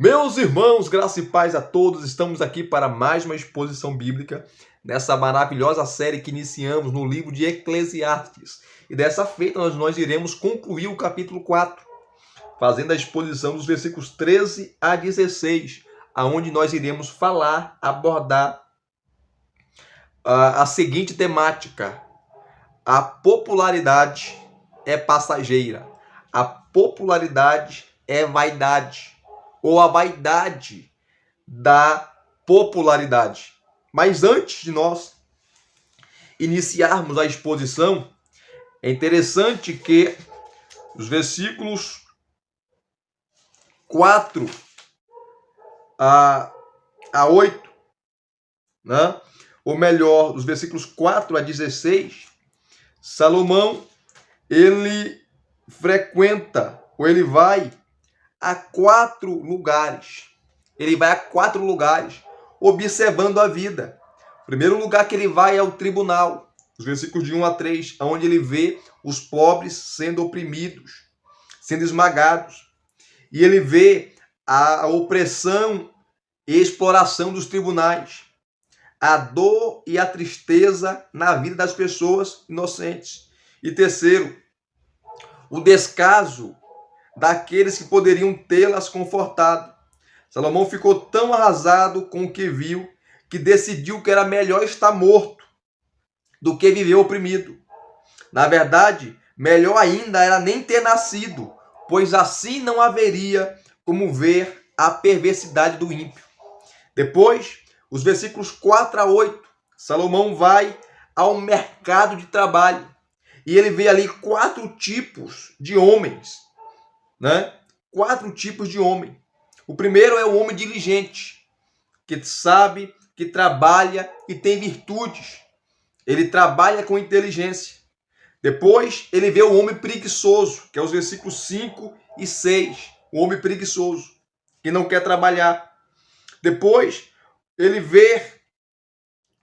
Meus irmãos, graça e paz a todos, estamos aqui para mais uma exposição bíblica nessa maravilhosa série que iniciamos no livro de Eclesiastes. E dessa feita nós iremos concluir o capítulo 4, fazendo a exposição dos versículos 13 a 16, aonde nós iremos abordar a seguinte temática: a popularidade é passageira, a popularidade é vaidade, ou a vaidade da popularidade. Mas antes de nós iniciarmos a exposição, é interessante que os versículos 4 a 8, né? Ou melhor, os versículos 4 a 16, Salomão, ele frequenta, ou ele vai a 4 lugares. Ele vai a 4 lugares observando a vida. O primeiro lugar que ele vai é o tribunal, os versículos de 1 a 3, onde ele vê os pobres sendo oprimidos, sendo esmagados. E ele vê a opressão e exploração dos tribunais, a dor e a tristeza na vida das pessoas inocentes. E terceiro, o descaso daqueles que poderiam tê-las confortado. Salomão ficou tão arrasado com o que viu que decidiu que era melhor estar morto do que viver oprimido. Na verdade, melhor ainda era nem ter nascido, pois assim não haveria como ver a perversidade do ímpio. Depois, os versículos 4 a 8, Salomão vai ao mercado de trabalho e ele vê ali 4 tipos de homens, né? 4 tipos de homem. O primeiro é o homem diligente, que sabe, que trabalha e tem virtudes. Ele trabalha com inteligência. Depois, ele vê o homem preguiçoso, que é os versículos 5 e 6. O homem preguiçoso, que não quer trabalhar. Depois, ele vê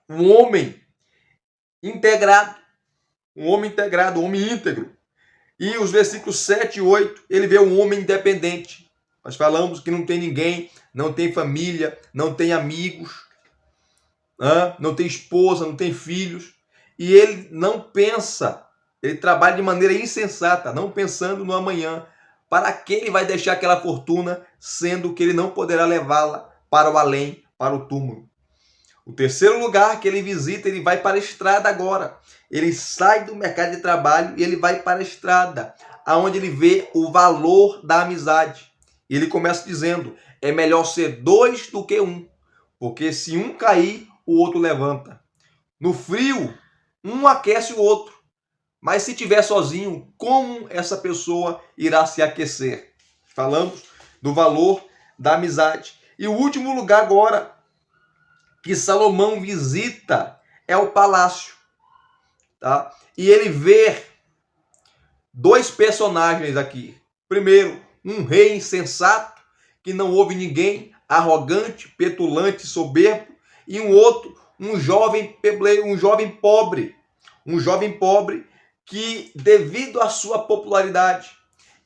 um homem integrado, um homem íntegro. E os versículos 7 e 8, ele vê um homem independente. Nós falamos que não tem ninguém, não tem família, não tem amigos, não tem esposa, não tem filhos. E ele não pensa, ele trabalha de maneira insensata, não pensando no amanhã. Para que ele vai deixar aquela fortuna, sendo que ele não poderá levá-la para o além, para o túmulo? O terceiro lugar que ele visita, ele vai para a estrada agora. Ele sai do mercado de trabalho e ele vai para a estrada, aonde ele vê o valor da amizade. E ele começa dizendo: é melhor ser 2 do que 1, porque se um cair, o outro levanta. No frio, um aquece o outro, mas se estiver sozinho, como essa pessoa irá se aquecer? Falamos do valor da amizade. E o último lugar agora que Salomão visita é o palácio, tá? E ele vê 2 personagens aqui. Primeiro, um rei insensato, que não ouve ninguém, arrogante, petulante, soberbo. E um outro, um jovem pobre. Um jovem pobre que, devido à sua popularidade,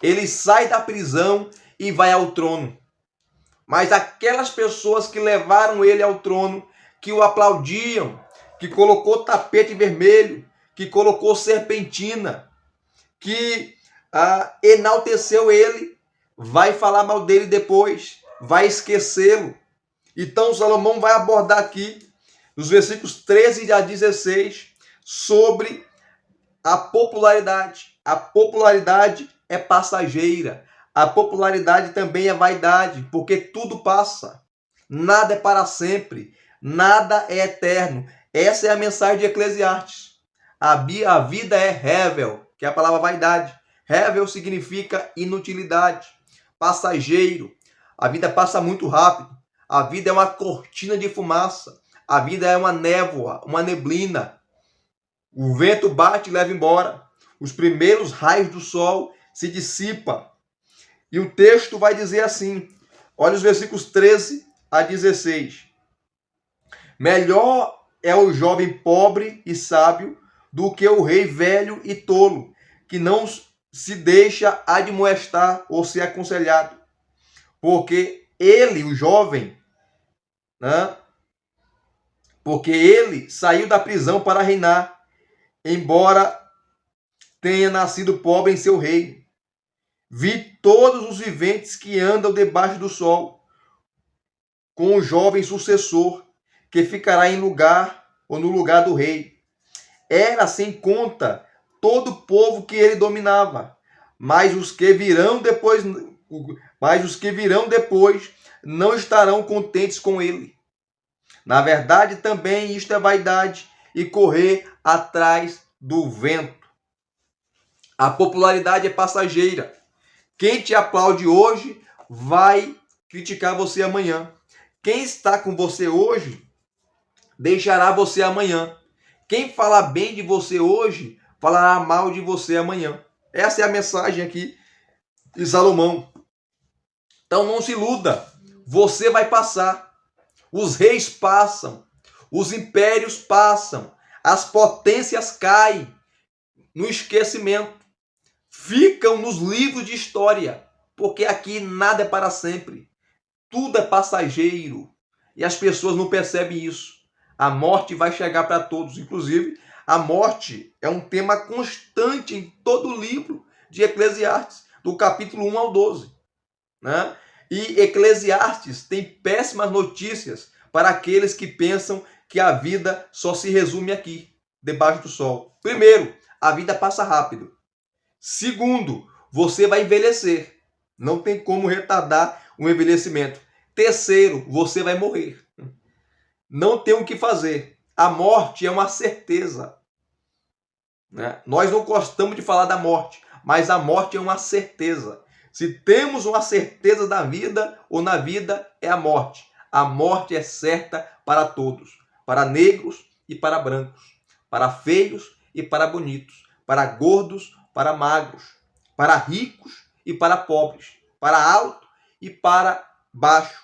ele sai da prisão e vai ao trono. Mas aquelas pessoas que levaram ele ao trono, que o aplaudiam, que colocou tapete vermelho, que colocou serpentina, que enalteceu ele, vai falar mal dele depois, vai esquecê-lo. Então Salomão vai abordar aqui, nos versículos 13 a 16, sobre a popularidade. A popularidade é passageira. A popularidade também é vaidade, porque tudo passa. Nada é para sempre. Nada é eterno. Essa é a mensagem de Eclesiastes. A vida é rével, que é a palavra vaidade. Rével significa inutilidade, passageiro. A vida passa muito rápido. A vida é uma cortina de fumaça. A vida é uma névoa, uma neblina. O vento bate e leva embora. Os primeiros raios do sol se dissipam. E o texto vai dizer assim, olha os versículos 13 a 16. Melhor é o jovem pobre e sábio do que o rei velho e tolo, que não se deixa admoestar ou ser aconselhado, porque ele, o jovem, né? Porque ele saiu da prisão para reinar, embora tenha nascido pobre em seu reino. Vi todos os viventes que andam debaixo do sol, com o jovem sucessor, que ficará em lugar ou no lugar do rei. Era sem conta todo o povo que ele dominava, mas os que virão depois, não estarão contentes com ele. Na verdade, também isto é vaidade e correr atrás do vento. A popularidade é passageira. Quem te aplaude hoje vai criticar você amanhã. Quem está com você hoje deixará você amanhã. Quem fala bem de você hoje falará mal de você amanhã. Essa é a mensagem aqui de Salomão. Então não se iluda. Você vai passar. Os reis passam. Os impérios passam. As potências caem no esquecimento. Ficam nos livros de história. Porque aqui nada é para sempre. Tudo é passageiro. E as pessoas não percebem isso. A morte vai chegar para todos. Inclusive, a morte é um tema constante em todo o livro de Eclesiastes, do capítulo 1 ao 12. Né? E Eclesiastes tem péssimas notícias para aqueles que pensam que a vida só se resume aqui, debaixo do sol. Primeiro, a vida passa rápido. Segundo, você vai envelhecer. Não tem como retardar o envelhecimento. Terceiro, você vai morrer. Não tem o que fazer. A morte é uma certeza. Né? Nós não gostamos de falar da morte, mas a morte é uma certeza. Se temos uma certeza da vida ou na vida, é a morte. A morte é certa para todos. Para negros e para brancos. Para feios e para bonitos. Para gordos, para magros. Para ricos e para pobres. Para alto e para baixo.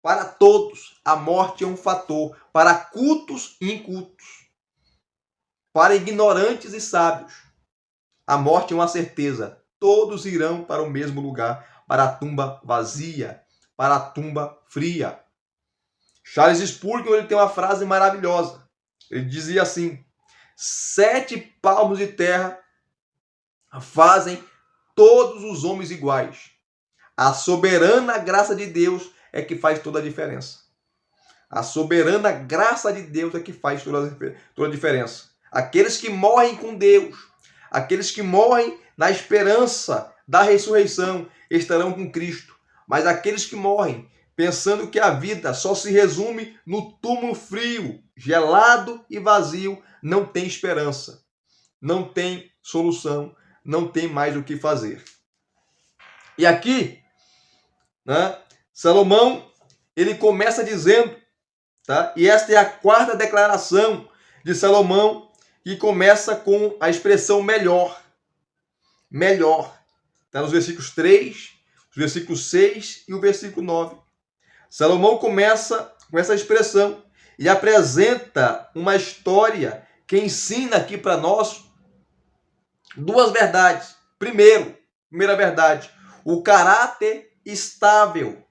Para todos, a morte é um fator. Para cultos e incultos. Para ignorantes e sábios. A morte é uma certeza. Todos irão para o mesmo lugar. Para a tumba vazia. Para a tumba fria. Charles Spurgeon ele tem uma frase maravilhosa. Ele dizia assim: 7 palmos de terra fazem todos os homens iguais. A soberana graça de Deus é que faz toda a diferença. A soberana graça de Deus é que faz toda a diferença. Aqueles que morrem com Deus, aqueles que morrem na esperança da ressurreição, estarão com Cristo. Mas aqueles que morrem pensando que a vida só se resume no túmulo frio, gelado e vazio, não tem esperança, não tem solução, não tem mais o que fazer. E aqui, né, Salomão, ele começa dizendo, tá? E esta é a 4ª declaração de Salomão, que começa com a expressão melhor. Melhor. Está nos versículos 3, os versículos 6 e o versículo 9. Salomão começa com essa expressão e apresenta uma história que ensina aqui para nós 2 verdades. Primeira verdade, o caráter instável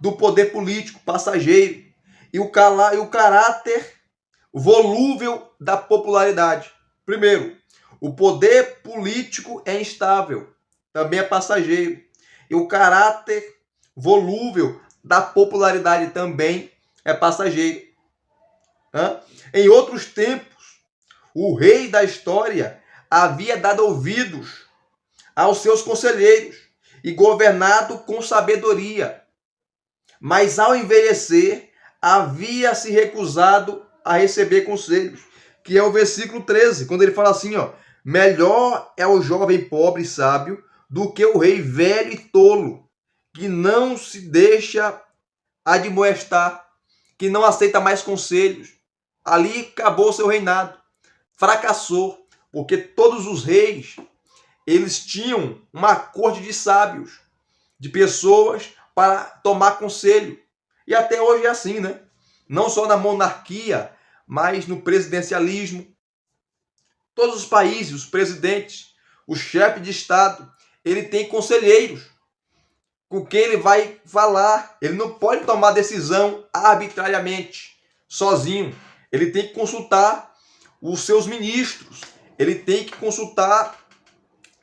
do poder político passageiro e o caráter volúvel da popularidade. Primeiro, o poder político é instável, também é passageiro. E o caráter volúvel da popularidade também é passageiro. Em outros tempos, o rei da história havia dado ouvidos aos seus conselheiros e governado com sabedoria. Mas ao envelhecer, havia se recusado a receber conselhos, que é o versículo 13, quando ele fala assim, ó: melhor é o jovem pobre e sábio do que o rei velho e tolo, que não se deixa admoestar, que não aceita mais conselhos. Ali acabou o seu reinado. Fracassou, porque todos os reis, eles tinham uma corte de sábios, de pessoas para tomar conselho. E até hoje é assim, né? Não só na monarquia, mas no presidencialismo. Todos os países, os presidentes, o chefe de Estado, ele tem conselheiros com quem ele vai falar. Ele não pode tomar decisão arbitrariamente, sozinho. Ele tem que consultar os seus ministros. Ele tem que consultar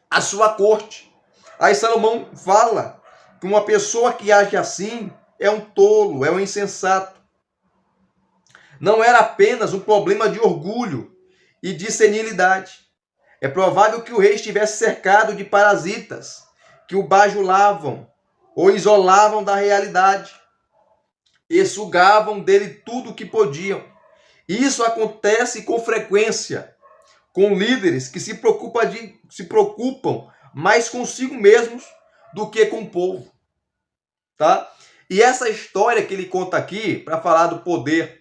a sua corte. Aí Salomão fala que uma pessoa que age assim é um tolo, é um insensato. Não era apenas um problema de orgulho e de senilidade. É provável que o rei estivesse cercado de parasitas que o bajulavam ou isolavam da realidade e sugavam dele tudo o que podiam. Isso acontece com frequência com líderes que se preocupam mais consigo mesmos do que com o povo, tá? E essa história que ele conta aqui, para falar do poder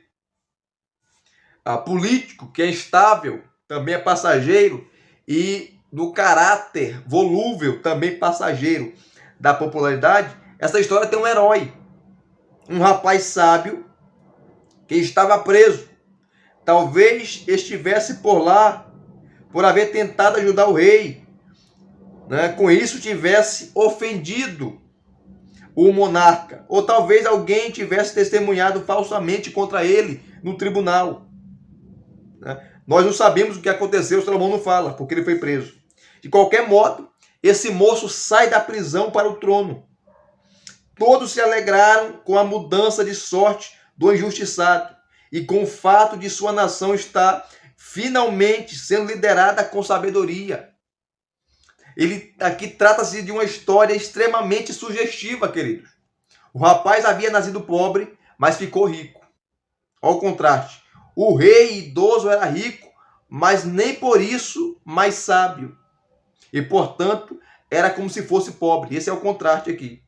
político, que é instável, também é passageiro, e do caráter volúvel, também passageiro, da popularidade, essa história tem um herói, um rapaz sábio que estava preso. Talvez estivesse por lá por haver tentado ajudar o rei, né? Com isso tivesse ofendido o monarca, ou talvez alguém tivesse testemunhado falsamente contra ele no tribunal, né? Nós não sabemos o que aconteceu, Salomão não fala, porque ele foi preso. De qualquer modo, esse moço sai da prisão para o trono. Todos se alegraram com a mudança de sorte do injustiçado e com o fato de sua nação estar finalmente sendo liderada com sabedoria. Aqui trata-se de uma história extremamente sugestiva, queridos. O rapaz havia nascido pobre, mas ficou rico. Olha o contraste. O rei idoso era rico, mas nem por isso mais sábio. E, portanto, era como se fosse pobre. Esse é o contraste aqui.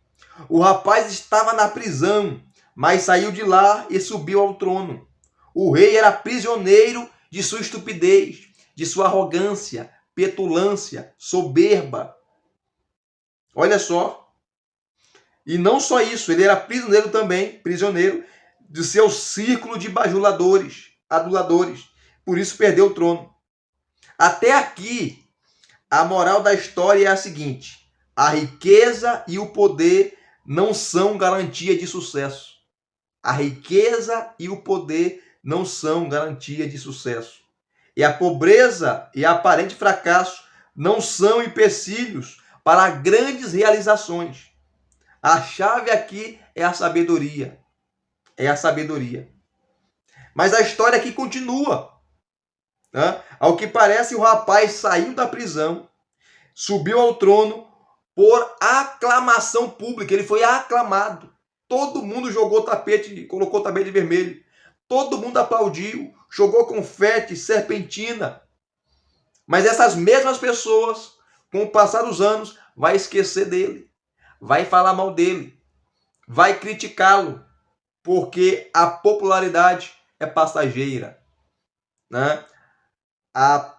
O rapaz estava na prisão, mas saiu de lá e subiu ao trono. O rei era prisioneiro de sua estupidez, de sua arrogância, petulância, soberba. Olha só. E não só isso, ele era prisioneiro também, prisioneiro de seu círculo de bajuladores, aduladores. Por isso perdeu o trono. Até aqui, a moral da história é a seguinte: a riqueza e o poder não são garantia de sucesso. A riqueza e o poder não são garantia de sucesso. E a pobreza e aparente fracasso não são empecilhos para grandes realizações. A chave aqui é a sabedoria. É a sabedoria. Mas a história aqui continua, né? Ao que parece, o rapaz saiu da prisão, subiu ao trono por aclamação pública. Ele foi aclamado. Todo mundo jogou tapete, colocou tapete vermelho. Todo mundo aplaudiu, jogou confete, serpentina. Mas essas mesmas pessoas, com o passar dos anos, vai esquecer dele, vai falar mal dele, vai criticá-lo, porque a popularidade é passageira, né? A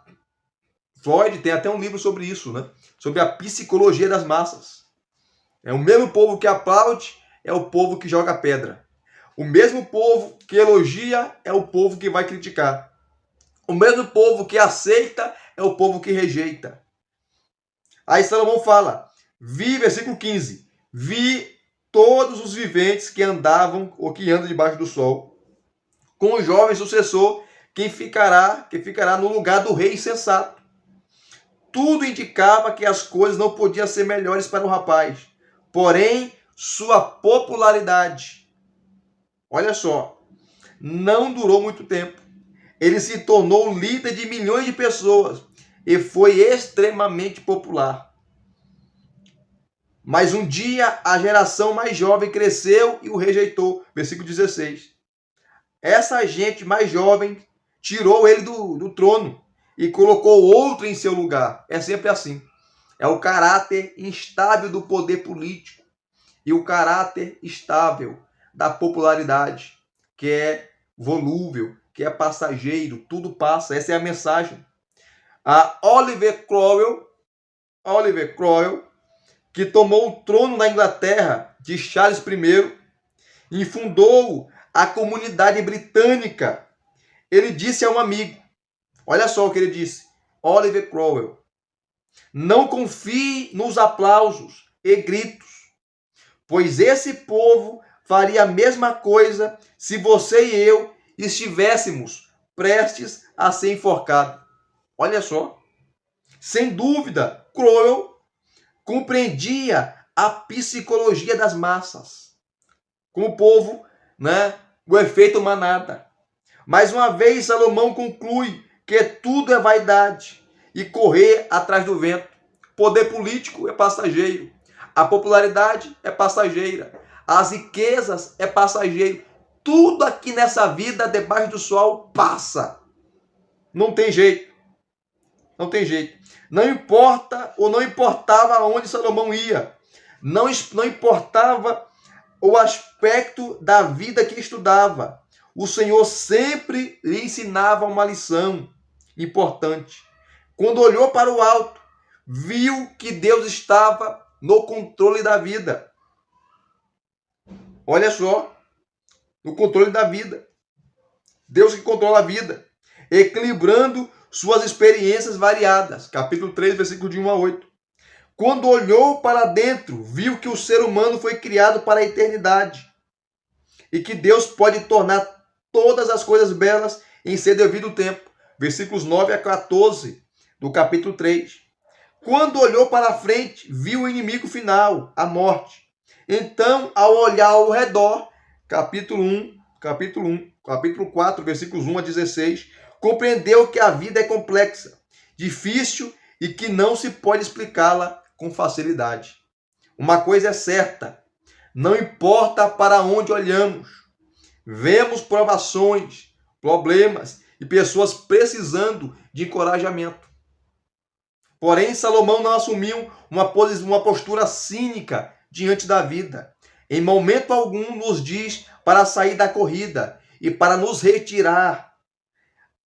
Freud tem até um livro sobre isso, né? Sobre a psicologia das massas. É o mesmo povo que aplaude, é o povo que joga pedra. O mesmo povo que elogia é o povo que vai criticar. O mesmo povo que aceita é o povo que rejeita. Aí Salomão fala, versículo 15, vi todos os viventes que andavam ou que andam debaixo do sol, com o jovem sucessor, que ficará no lugar do rei insensato. Tudo indicava que as coisas não podiam ser melhores para o rapaz. Porém, sua popularidade, olha só, não durou muito tempo. Ele se tornou líder de milhões de pessoas e foi extremamente popular. Mas um dia a geração mais jovem cresceu e o rejeitou. Versículo 16. Essa gente mais jovem tirou ele do trono e colocou outro em seu lugar. É sempre assim. É o caráter instável do poder político e o caráter estável da popularidade, que é volúvel, que é passageiro, tudo passa. Essa é a mensagem. A Oliver Cromwell, que tomou o trono na Inglaterra de Charles I e fundou a comunidade britânica. Ele disse a um amigo, olha só o que ele disse, Oliver Cromwell, não confie nos aplausos e gritos. pois esse povo faria a mesma coisa se você e eu estivéssemos prestes a ser enforcados. Olha só. Sem dúvida, Crowell compreendia a psicologia das massas. Com o povo, né, o efeito manada. Mais uma vez, Salomão conclui que tudo é vaidade e correr atrás do vento. Poder político é passageiro. A popularidade é passageira. As riquezas é passageiro. Tudo aqui nessa vida, debaixo do sol, passa. Não tem jeito. Não tem jeito. Não importa ou não importava aonde Salomão ia. Não importava o aspecto da vida que estudava. O Senhor sempre lhe ensinava uma lição importante. Quando olhou para o alto, viu que Deus estava no controle da vida. Olha só, no controle da vida. Deus que controla a vida, equilibrando suas experiências variadas. Capítulo 3, versículo de 1 a 8. Quando olhou para dentro, viu que o ser humano foi criado para a eternidade e que Deus pode tornar todas as coisas belas em seu devido tempo. Versículos 9 a 14 do capítulo 3. Quando olhou para frente, viu o inimigo final, a morte. Então, ao olhar ao redor, capítulo 4, versículos 1 a 16, compreendeu que a vida é complexa, difícil e que não se pode explicá-la com facilidade. Uma coisa é certa, não importa para onde olhamos, vemos provações, problemas e pessoas precisando de encorajamento. Porém, Salomão não assumiu uma postura cínica diante da vida. Em momento algum nos diz para sair da corrida e para nos retirar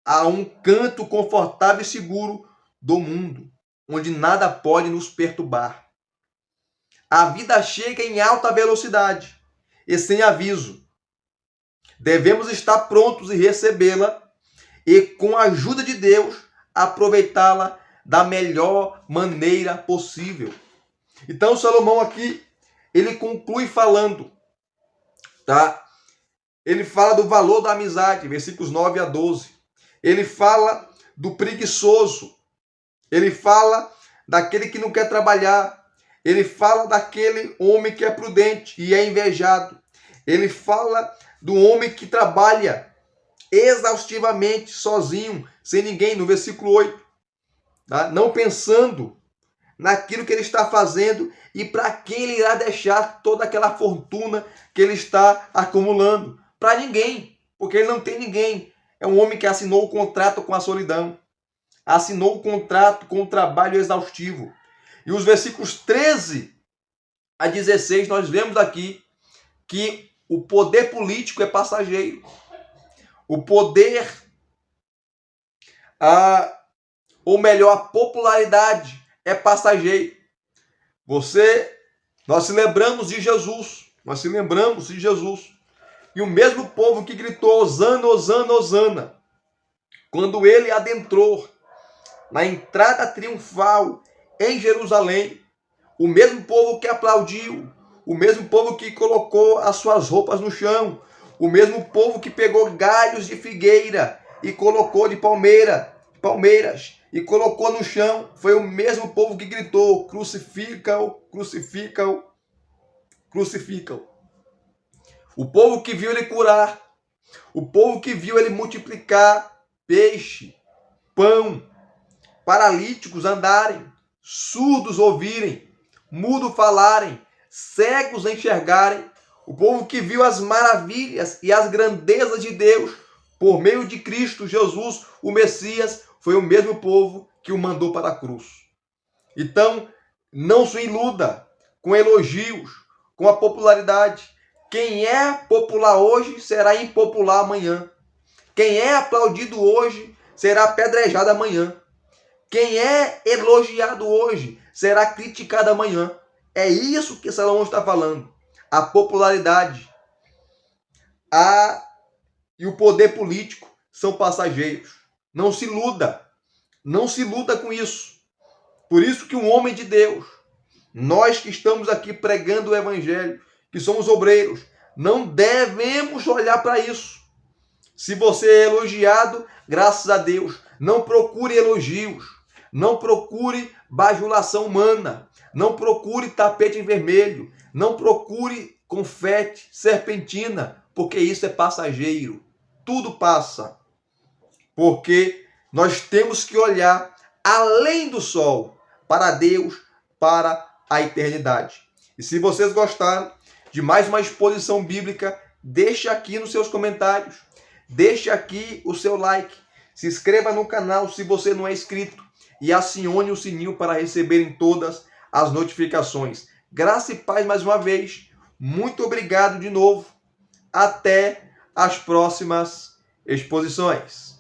a um canto confortável e seguro do mundo, onde nada pode nos perturbar. A vida chega em alta velocidade e sem aviso. Devemos estar prontos e recebê-la e, com a ajuda de Deus, aproveitá-la da melhor maneira possível. Então, Salomão aqui, ele conclui falando, tá? Ele fala do valor da amizade, versículos 9 a 12. Ele fala do preguiçoso. Ele fala daquele que não quer trabalhar. Ele fala daquele homem que é prudente e é invejado. Ele fala do homem que trabalha exaustivamente, sozinho, sem ninguém, no versículo 8. Tá? Não pensando naquilo que ele está fazendo e para quem ele irá deixar toda aquela fortuna que ele está acumulando. Para ninguém, porque ele não tem ninguém. É um homem que assinou o contrato com a solidão. Assinou o contrato com o trabalho exaustivo. E os versículos 13 a 16, nós vemos aqui que o poder político é passageiro. O poder, ou melhor, a popularidade é passageiro. Nós se lembramos de Jesus. Nós se lembramos de Jesus. E o mesmo povo que gritou Hosana, Hosana, Hosana, quando ele adentrou na entrada triunfal em Jerusalém, o mesmo povo que aplaudiu, o mesmo povo que colocou as suas roupas no chão, o mesmo povo que pegou galhos de figueira e colocou de palmeiras e colocou no chão, foi o mesmo povo que gritou: crucifica-o, crucifica-o, crucifica-o. O povo que viu ele curar, o povo que viu ele multiplicar peixe, pão, paralíticos andarem, surdos ouvirem, mudos falarem, cegos enxergarem, o povo que viu as maravilhas e as grandezas de Deus por meio de Cristo Jesus, o Messias, foi o mesmo povo que o mandou para a cruz. Então, não se iluda com elogios, com a popularidade. Quem é popular hoje será impopular amanhã. Quem é aplaudido hoje será apedrejado amanhã. Quem é elogiado hoje será criticado amanhã. É isso que Salomão está falando. A popularidade e o poder político são passageiros. Não se iluda. Não se iluda com isso. Por isso que um homem de Deus, nós que estamos aqui pregando o evangelho, que somos obreiros, não devemos olhar para isso. Se você é elogiado, graças a Deus, não procure elogios, não procure bajulação humana, não procure tapete vermelho, não procure confete, serpentina, porque isso é passageiro. Tudo passa. Porque nós temos que olhar além do sol, para Deus, para a eternidade. E se vocês gostaram de mais uma exposição bíblica, deixe aqui nos seus comentários, deixe aqui o seu like, se inscreva no canal se você não é inscrito e acione o sininho para receberem todas as notificações. Graça e paz mais uma vez. Muito obrigado de novo. Até as próximas exposições.